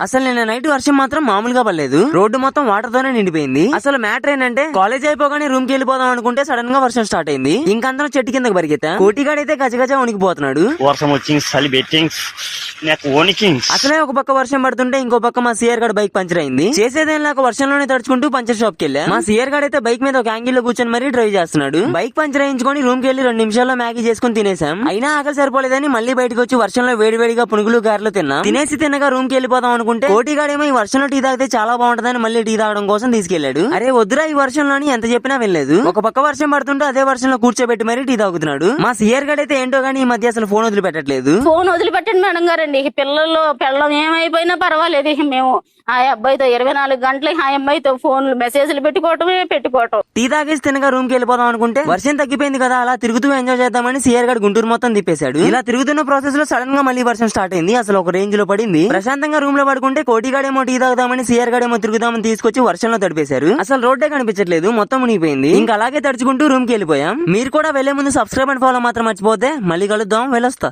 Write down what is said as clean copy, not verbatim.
అసలు నిన్న నైట్ వర్షం మాత్రం మామూలుగా పడలేదు. రోడ్డు మొత్తం వాటర్ తోనే నిండిపోయింది. అసలు మ్యాటర్ ఏంటంటే కాలేజ్ అయిపోగానే రూమ్ కి వెళ్ళిపోదాం అనుకుంటే సడన్ గా వర్షం స్టార్ట్ అయింది. ఇంకందరం చెట్టు కిందకి పరిగెత్తా. కోటిగాడైతే గజగజ వణికిపోతున్నాడు. వర్షం వచ్చి చలి పెట్టి నాకు వణికి. అసలే ఒక పక్క వర్షం పడుతుంటే ఇంకో పక్క మా సిఆర్ గడ్ బైక్ పంచర్ అయింది. చేసేదేం లేక వర్షంలోనే తడుచుకుంటూ పంచర్ షాప్ కి వెళ్ళా. మా సిఆర్ గడ్ అయితే బైక్ మీద ఒక యాంగిల్ లో కూర్చొని మరీ డ్రైవ్ చేస్తున్నాడు. బైక్ పంచర్ అయించుకొని రూమ్ కి వెళ్లి 2 నిమిషాల్లో మ్యాగీ చేసుకుని తినేసాం. అయినా ఆకలి సరిపోలేదని మళ్ళీ బయటకు వచ్చి వర్షంలో వేడివేడిగా పునుగులు గారెలు తిన్నాం. తినేసి తిన్నగా రూమ్ కి వెళ్ళిపోదాం అనుకుంటే కోటిగాడేమో ఈ వర్షంలో టీ తాగితే చాలా బాగుంటదని మళ్ళీ టీ తాగడం కోసం తీసుకెళ్లాడు. అరే వద్దురా ఈ వర్షంలోని ఎంత చెప్పినా వెళ్ళలేదు. ఒక పక్క వర్షం పడుతుంటే అదే వర్షంలో కూర్చోబెట్టి మరీ టీ తాగుతున్నాడు. మా సిఆర్ గడ్ అయితే ఏంటో గానీ ఈ మధ్య అసలు ఫోన్ వదిలిపెట్టట్లేదు. ఫోన్ వదిలిపెట్టండి మేడం గారండి. పిల్లలు పెళ్ళం ఏమైపోయినా పర్వాలేదు. మేము ఆ అబ్బాయితో 24 గంటలు ఆ అమ్మాయితో ఫోన్ మెసేజ్లు పెట్టుకోవటమే. టీ తాగేసి తినగా రూమ్ కి వెళ్ళిపోదాం అనుకుంటే వర్షం తగ్గిపోయింది కదా, అలా తిరుగుతూ ఎంజాయ్ చేద్దామని సిఆర్ గడ్ గుంటూరు మొత్తం తిప్పేశాడు. ఇలా తిరుగుతున్న ప్రాసెస్ లో సడన్ గా మళ్ళీ వర్షం స్టార్ట్ అయింది. అసలు ఒక రేంజ్ లో పడింది. ప్రశాంతంగా రూమ్ లో పడుకుంటే కోటిగాడేమో టీ తాగుదామని సిఆర్ గడేమో తిరుగుదామని తీసుకొచ్చి వర్షంలో తడిపేశారు. అసలు రోడ్డే కనిపించట్లేదు, మొత్తం మునిగిపోయింది. ఇంకా అలాగే తడుచుకుంటూ రూమ్ కి వెళ్ళిపోయాం. మీరు కూడా వెళ్లే ముందు సబ్స్క్రైబ్ అండ్ ఫాలో మాత్రం మర్చిపోతే. మళ్ళీ కలుద్దాం, వెళ్ళొస్తా.